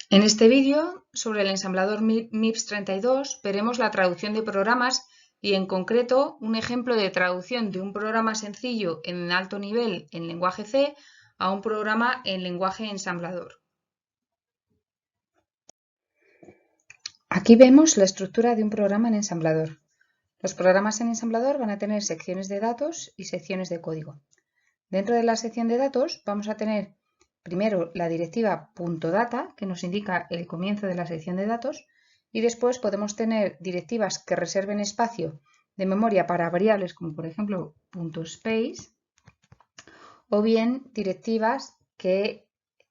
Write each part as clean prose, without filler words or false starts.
En este vídeo, sobre el ensamblador MIPS 32, veremos la traducción de programas y, en concreto, un ejemplo de traducción de un programa sencillo en alto nivel en lenguaje C a un programa en lenguaje ensamblador. Aquí vemos la estructura de un programa en ensamblador. Los programas en ensamblador van a tener secciones de datos y secciones de código. Dentro de la sección de datos vamos a tener primero la directiva .data, que nos indica el comienzo de la sección de datos, y después podemos tener directivas que reserven espacio de memoria para variables como por ejemplo .space, o bien directivas que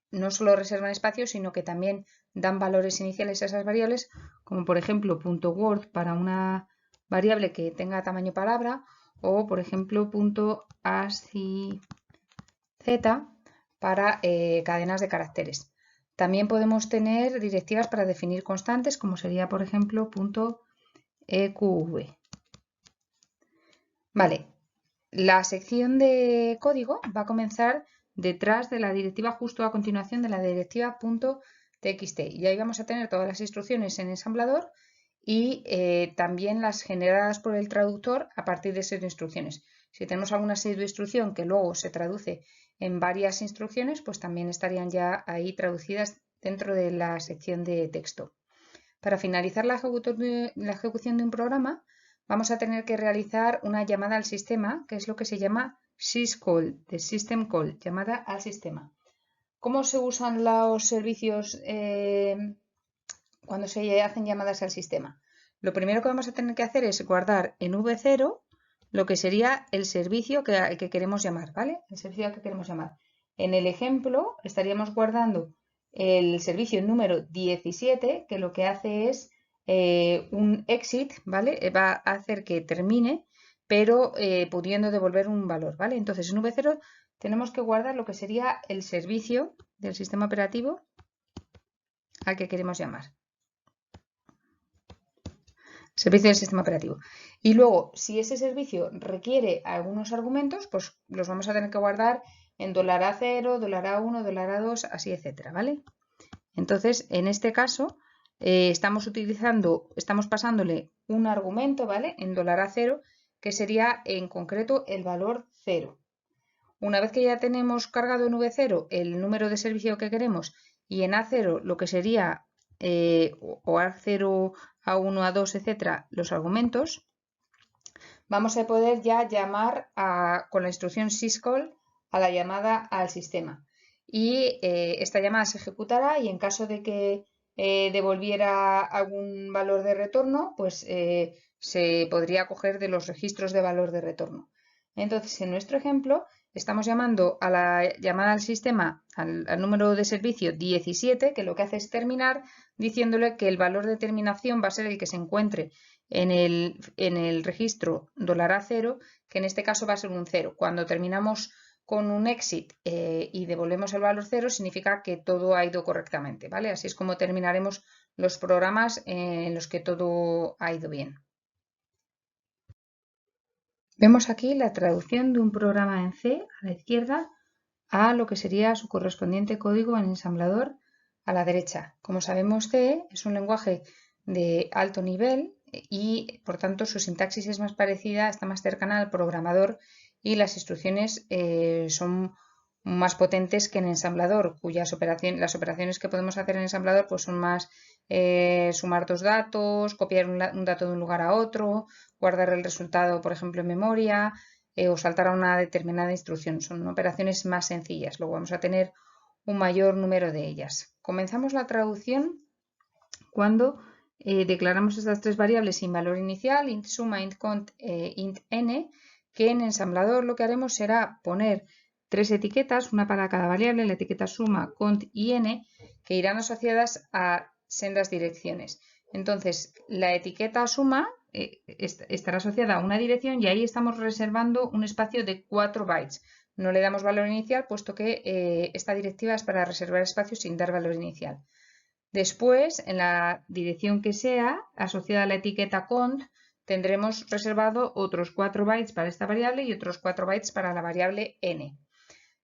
no solo reservan espacio, sino que también dan valores iniciales a esas variables, como por ejemplo .word para una variable que tenga tamaño palabra, o por ejemplo .ascz para cadenas de caracteres. También podemos tener directivas para definir constantes, como sería por ejemplo .eqv. Vale, la sección de código va a comenzar detrás de la directiva, justo a continuación de la directiva .txt, y ahí vamos a tener todas las instrucciones en ensamblador y también las generadas por el traductor a partir de esas instrucciones. Si tenemos alguna serie de instrucción que luego se traduce en varias instrucciones, pues también estarían ya ahí traducidas dentro de la sección de texto. Para finalizar la ejecución de un programa, vamos a tener que realizar una llamada al sistema, que es lo que se llama syscall, de system call, llamada al sistema. ¿Cómo se usan los servicios cuando se hacen llamadas al sistema? Lo primero que vamos a tener que hacer es guardar en v0 lo que sería el servicio que queremos llamar, ¿vale? El servicio que queremos llamar. En el ejemplo estaríamos guardando el servicio número 17, que lo que hace es un exit, ¿vale? Va a hacer que termine, pero pudiendo devolver un valor, ¿vale? Entonces en v0 tenemos que guardar lo que sería el servicio del sistema operativo al que queremos llamar. Servicio del sistema operativo. Y luego, si ese servicio requiere algunos argumentos, pues los vamos a tener que guardar en $A0, $A1, $A2, así, etcétera, ¿vale? Entonces, en este caso, estamos pasándole un argumento, ¿vale? En $A0, que sería en concreto el valor 0. Una vez que ya tenemos cargado en v0 el número de servicio que queremos y en a0 lo que sería o a0, a1, a2, etcétera, los argumentos, vamos a poder ya llamar con la instrucción syscall a la llamada al sistema. Y esta llamada se ejecutará y en caso de que devolviera algún valor de retorno, pues se podría coger de los registros de valor de retorno. Entonces, en nuestro ejemplo, estamos llamando a la llamada al sistema, al número de servicio 17, que lo que hace es terminar diciéndole que el valor de terminación va a ser el que se encuentre en el registro $A0, que en este caso va a ser un 0. Cuando terminamos con un exit y devolvemos el valor 0, significa que todo ha ido correctamente, ¿vale? Así es como terminaremos los programas en los que todo ha ido bien. Vemos aquí la traducción de un programa en C a la izquierda a lo que sería su correspondiente código en ensamblador a la derecha. Como sabemos, C es un lenguaje de alto nivel y por tanto su sintaxis es más parecida, está más cercana al programador y las instrucciones son más potentes que en ensamblador, las operaciones que podemos hacer en ensamblador pues son más sumar dos datos, copiar un dato de un lugar a otro, guardar el resultado, por ejemplo, en memoria, o saltar a una determinada instrucción. Son operaciones más sencillas. Luego vamos a tener un mayor número de ellas. Comenzamos la traducción cuando declaramos estas tres variables sin valor inicial, int suma, int cont, int n, que en ensamblador lo que haremos será poner tres etiquetas, una para cada variable, la etiqueta suma, cont y n, que irán asociadas a sendas direcciones. Entonces, la etiqueta suma estará asociada a una dirección y ahí estamos reservando un espacio de 4 bytes. No le damos valor inicial, puesto que esta directiva es para reservar espacio sin dar valor inicial. Después, en la dirección que sea, asociada a la etiqueta cont, tendremos reservado otros 4 bytes para esta variable y otros 4 bytes para la variable n.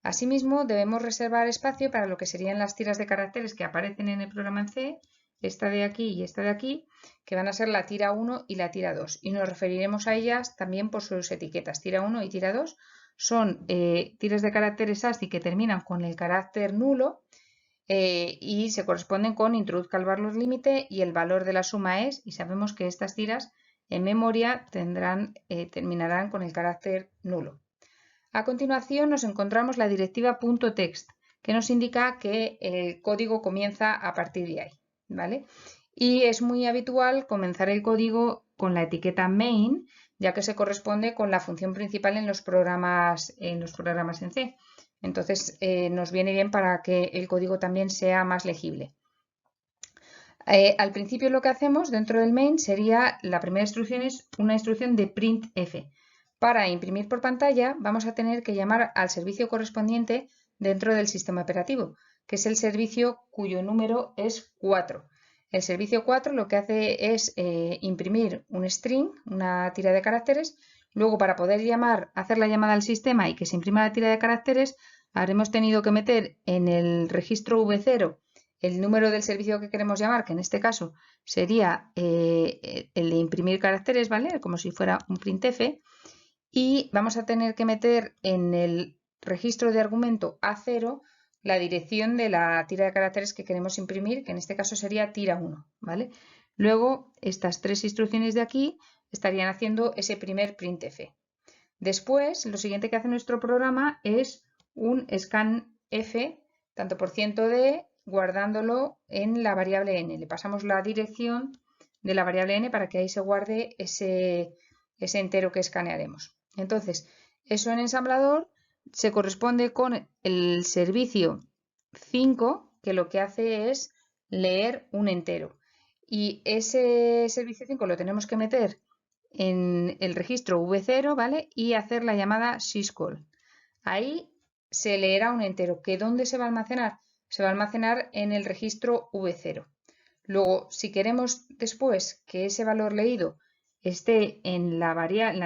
Asimismo, debemos reservar espacio para lo que serían las tiras de caracteres que aparecen en el programa en C, esta de aquí y esta de aquí, que van a ser la tira 1 y la tira 2. Y nos referiremos a ellas también por sus etiquetas. Tira 1 y tira 2 son tiras de caracteres ASCII que terminan con el carácter nulo y se corresponden con introduzca el valor límite y el valor de la suma es, y sabemos que estas tiras en memoria terminarán con el carácter nulo. A continuación nos encontramos la directiva .text, que nos indica que el código comienza a partir de ahí, ¿vale? Y es muy habitual comenzar el código con la etiqueta main, ya que se corresponde con la función principal en los programas en C. Entonces nos viene bien para que el código también sea más legible. Al principio lo que hacemos dentro del main sería, la primera instrucción es una instrucción de printf. Para imprimir por pantalla vamos a tener que llamar al servicio correspondiente dentro del sistema operativo, que es el servicio cuyo número es 4. El servicio 4 lo que hace es imprimir un string, una tira de caracteres. Luego, para poder hacer la llamada al sistema y que se imprima la tira de caracteres, habremos tenido que meter en el registro V0 el número del servicio que queremos llamar, que en este caso sería el de imprimir caracteres, ¿vale? Como si fuera un printf. Y vamos a tener que meter en el registro de argumento A0 la dirección de la tira de caracteres que queremos imprimir, que en este caso sería tira 1, ¿vale? Luego, estas tres instrucciones de aquí estarían haciendo ese primer printf. Después, lo siguiente que hace nuestro programa es un scanf, tanto por %d, guardándolo en la variable n. Le pasamos la dirección de la variable n para que ahí se guarde ese entero que escanearemos. Entonces, eso en ensamblador se corresponde con el servicio 5, que lo que hace es leer un entero. Y ese servicio 5 lo tenemos que meter en el registro V0, ¿vale? Y hacer la llamada syscall. Ahí se leerá un entero. ¿Que dónde se va a almacenar? Se va a almacenar en el registro V0. Luego, si queremos después que ese valor leído esté en la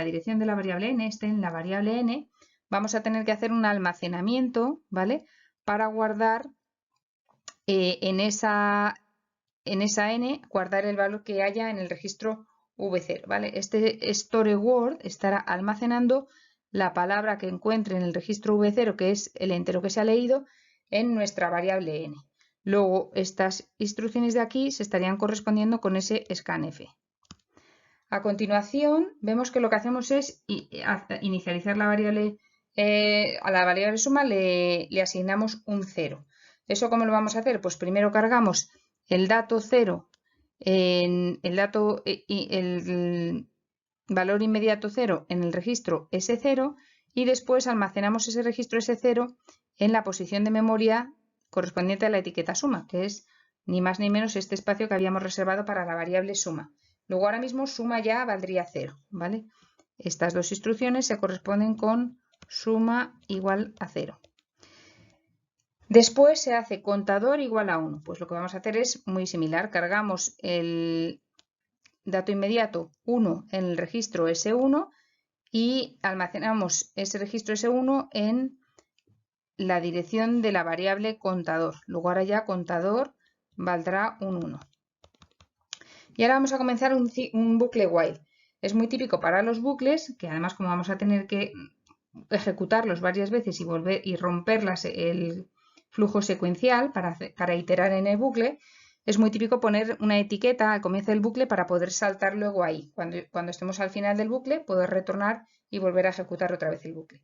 dirección de la variable n, esté en la variable n, vamos a tener que hacer un almacenamiento, ¿vale? Para guardar en esa n, guardar el valor que haya en el registro V0, ¿vale? Este store word estará almacenando la palabra que encuentre en el registro V0, que es el entero que se ha leído, en nuestra variable n. Luego, estas instrucciones de aquí se estarían correspondiendo con ese scanf. A continuación, vemos que lo que hacemos es inicializar la variable, a la variable suma le asignamos un 0. ¿Eso cómo lo vamos a hacer? Pues primero cargamos el dato 0, el valor inmediato 0 en el registro S0 y después almacenamos ese registro S0 en la posición de memoria correspondiente a la etiqueta suma, que es ni más ni menos este espacio que habíamos reservado para la variable suma. Luego ahora mismo suma ya valdría 0, ¿vale? Estas dos instrucciones se corresponden con suma igual a 0. Después se hace contador igual a 1. Pues lo que vamos a hacer es muy similar. Cargamos el dato inmediato 1 en el registro S1 y almacenamos ese registro S1 en la dirección de la variable contador. Luego ahora ya contador valdrá un 1. Y ahora vamos a comenzar un bucle while. Es muy típico para los bucles, que además como vamos a tener que ejecutarlos varias veces y volver y romper el flujo secuencial para iterar en el bucle, es muy típico poner una etiqueta al comienzo del bucle para poder saltar luego ahí. Cuando estemos al final del bucle, poder retornar y volver a ejecutar otra vez el bucle.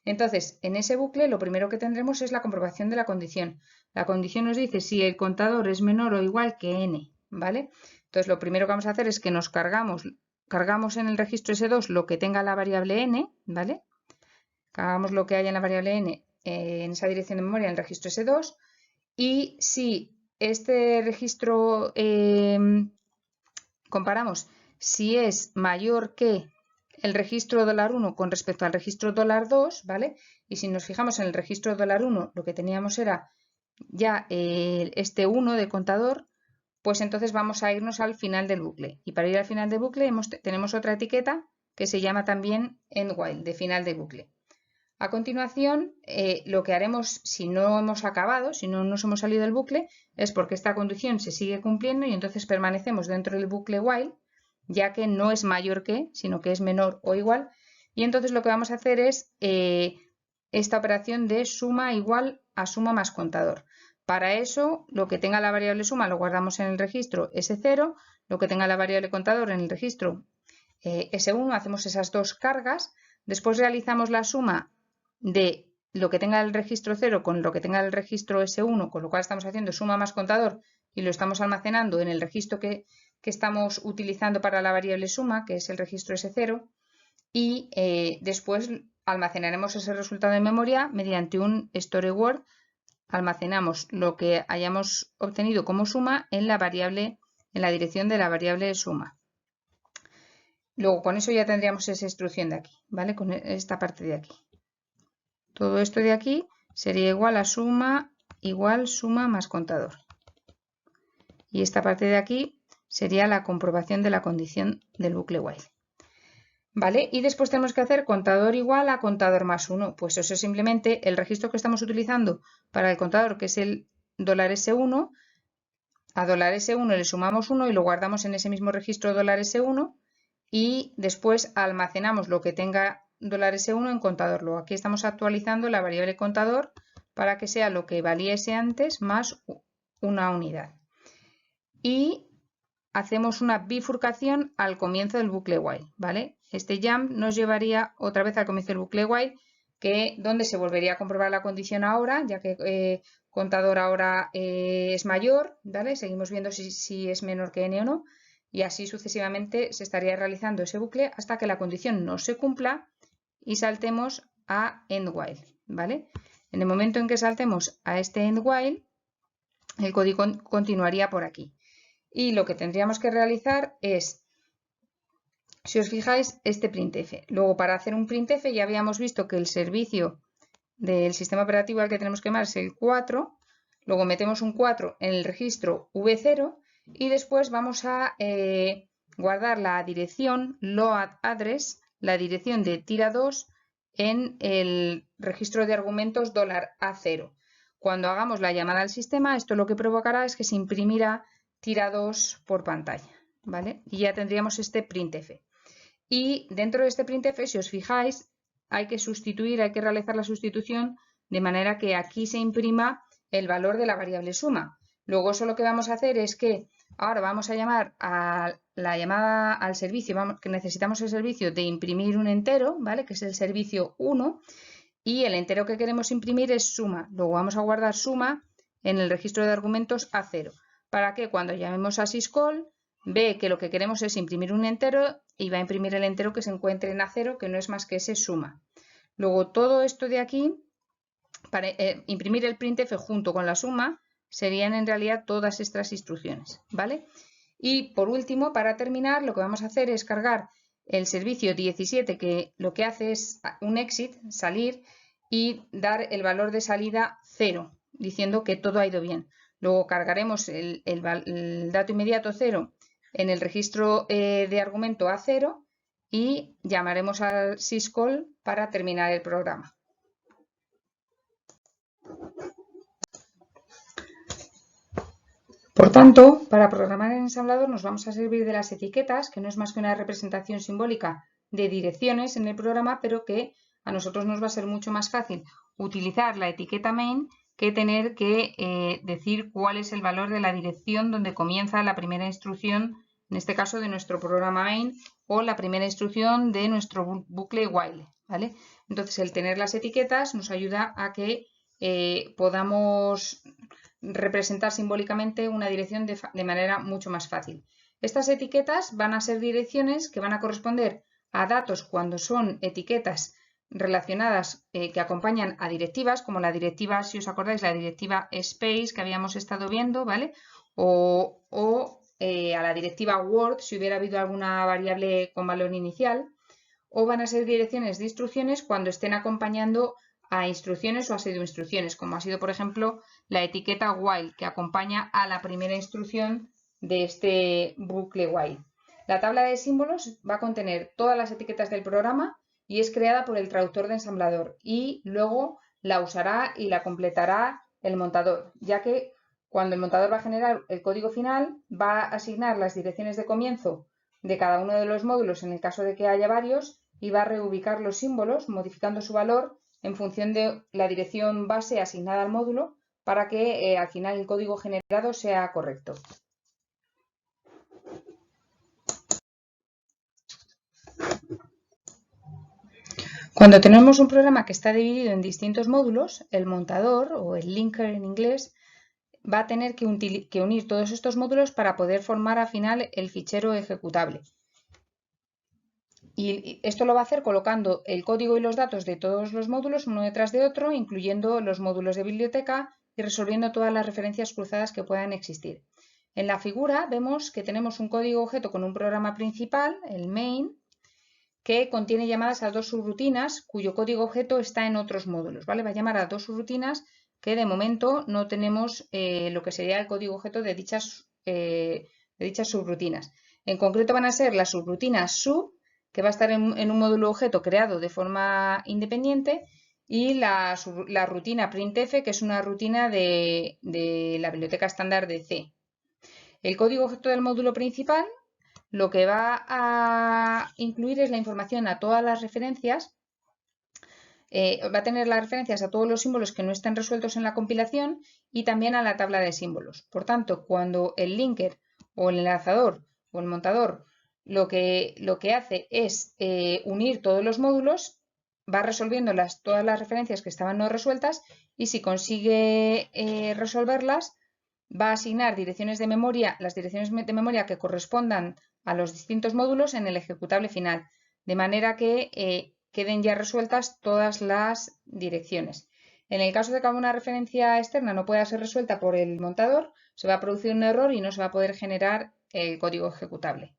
Entonces, en ese bucle lo primero que tendremos es la comprobación de la condición. La condición nos dice si el contador es menor o igual que n, ¿vale? Entonces, lo primero que vamos a hacer es que nos cargamos en el registro S2 lo que tenga la variable n, ¿vale? Cargamos lo que haya en la variable n en esa dirección de memoria en el registro S2 y si este registro comparamos si es mayor que el registro $1 con respecto al registro $2, ¿vale? Y si nos fijamos en el registro $1, lo que teníamos era ya este 1 de contador, pues entonces vamos a irnos al final del bucle. Y para ir al final del bucle tenemos otra etiqueta que se llama también endWhile, de final de bucle. A continuación, lo que haremos si no hemos acabado, si no nos hemos salido del bucle, es porque esta condición se sigue cumpliendo y entonces permanecemos dentro del bucle while, ya que no es mayor que, sino que es menor o igual. Y entonces lo que vamos a hacer es esta operación de suma igual a suma más contador. Para eso, lo que tenga la variable suma lo guardamos en el registro S0, lo que tenga la variable contador en el registro S1, hacemos esas dos cargas, después realizamos la suma de lo que tenga el registro 0 con lo que tenga el registro S1, con lo cual estamos haciendo suma más contador y lo estamos almacenando en el registro que estamos utilizando para la variable suma, que es el registro S0, y después almacenaremos ese resultado en memoria mediante un store word. Almacenamos lo que hayamos obtenido como suma en la variable, en la dirección de la variable suma. Luego con eso ya tendríamos esa instrucción de aquí, ¿vale? Con esta parte de aquí. Todo esto de aquí sería igual a suma igual suma más contador. Y esta parte de aquí sería la comprobación de la condición del bucle while. ¿Vale? Y después tenemos que hacer contador igual a contador más 1. Pues eso es simplemente el registro que estamos utilizando para el contador, que es el $S1. A $S1 le sumamos 1 y lo guardamos en ese mismo registro $S1 y después almacenamos lo que tenga $S1 en contador. Luego aquí estamos actualizando la variable contador para que sea lo que valiese antes más una unidad. Y hacemos una bifurcación al comienzo del bucle while, ¿vale? Este jump nos llevaría otra vez al comienzo del bucle while, donde se volvería a comprobar la condición ahora, ya que contador ahora es mayor, ¿vale? Seguimos viendo si es menor que n o no, y así sucesivamente se estaría realizando ese bucle hasta que la condición no se cumpla y saltemos a end while, ¿vale? En el momento en que saltemos a este end while, el código continuaría por aquí. Y lo que tendríamos que realizar es, si os fijáis, este printf. Luego, para hacer un printf ya habíamos visto que el servicio del sistema operativo al que tenemos que llamar es el 4. Luego metemos un 4 en el registro v0 y después vamos a guardar la dirección load address, la dirección de tira2 en el registro de argumentos $A0. Cuando hagamos la llamada al sistema, esto lo que provocará es que se imprimirá tira2 por pantalla, ¿vale? Y ya tendríamos este printf. Y dentro de este printf, si os fijáis, hay que realizar la sustitución de manera que aquí se imprima el valor de la variable suma. Luego eso lo que vamos a hacer es que ahora vamos a llamar a la llamada al servicio, que necesitamos el servicio de imprimir un entero, ¿vale? Que es el servicio 1, y el entero que queremos imprimir es suma. Luego vamos a guardar suma en el registro de argumentos A0, para que cuando llamemos a syscall ve que lo que queremos es imprimir un entero y va a imprimir el entero que se encuentre en A0, que no es más que ese suma. Luego todo esto de aquí, para imprimir el printf junto con la suma, serían en realidad todas estas instrucciones, ¿vale? Y por último, para terminar, lo que vamos a hacer es cargar el servicio 17, que lo que hace es un exit, salir, y dar el valor de salida 0, diciendo que todo ha ido bien. Luego cargaremos el dato inmediato 0 en el registro de argumento A0 y llamaremos al syscall para terminar el programa. Por tanto, para programar en ensamblador nos vamos a servir de las etiquetas, que no es más que una representación simbólica de direcciones en el programa, pero que a nosotros nos va a ser mucho más fácil utilizar la etiqueta main que tener que decir cuál es el valor de la dirección donde comienza la primera instrucción, en este caso de nuestro programa main, o la primera instrucción de nuestro bucle while, ¿vale? Entonces, el tener las etiquetas nos ayuda a que podamos representar simbólicamente una dirección de manera mucho más fácil. Estas etiquetas van a ser direcciones que van a corresponder a datos cuando son etiquetas relacionadas que acompañan a directivas, como la directiva, si os acordáis, la directiva space que habíamos estado viendo, ¿vale? O a la directiva word, si hubiera habido alguna variable con valor inicial, o van a ser direcciones de instrucciones cuando estén acompañando a instrucciones o a pseudoinstrucciones, como ha sido, por ejemplo, la etiqueta while, que acompaña a la primera instrucción de este bucle while. La tabla de símbolos va a contener todas las etiquetas del programa y es creada por el traductor de ensamblador y luego la usará y la completará el montador, ya que cuando el montador va a generar el código final, va a asignar las direcciones de comienzo de cada uno de los módulos en el caso de que haya varios y va a reubicar los símbolos modificando su valor en función de la dirección base asignada al módulo para que al final el código generado sea correcto. Cuando tenemos un programa que está dividido en distintos módulos, el montador o el linker en inglés va a tener que unir todos estos módulos para poder formar al final el fichero ejecutable. Y esto lo va a hacer colocando el código y los datos de todos los módulos uno detrás de otro, incluyendo los módulos de biblioteca y resolviendo todas las referencias cruzadas que puedan existir. En la figura vemos que tenemos un código objeto con un programa principal, el main, que contiene llamadas a dos subrutinas cuyo código objeto está en otros módulos, ¿vale? Va a llamar a dos subrutinas que de momento no tenemos lo que sería el código objeto de dichas subrutinas. En concreto van a ser las subrutinas sub, que va a estar en un módulo objeto creado de forma independiente, y la rutina printf, que es una rutina de la biblioteca estándar de C. El código objeto del módulo principal lo que va a incluir es la información a todas las referencias, va a tener las referencias a todos los símbolos que no estén resueltos en la compilación y también a la tabla de símbolos. Por tanto, cuando el linker o el enlazador o el montador lo que hace es unir todos los módulos, va resolviendo todas las referencias que estaban no resueltas y si consigue resolverlas, va a asignar direcciones de memoria, las direcciones de memoria que correspondan a los distintos módulos en el ejecutable final, de manera que queden ya resueltas todas las direcciones. En el caso de que alguna referencia externa no pueda ser resuelta por el montador, se va a producir un error y no se va a poder generar el código ejecutable.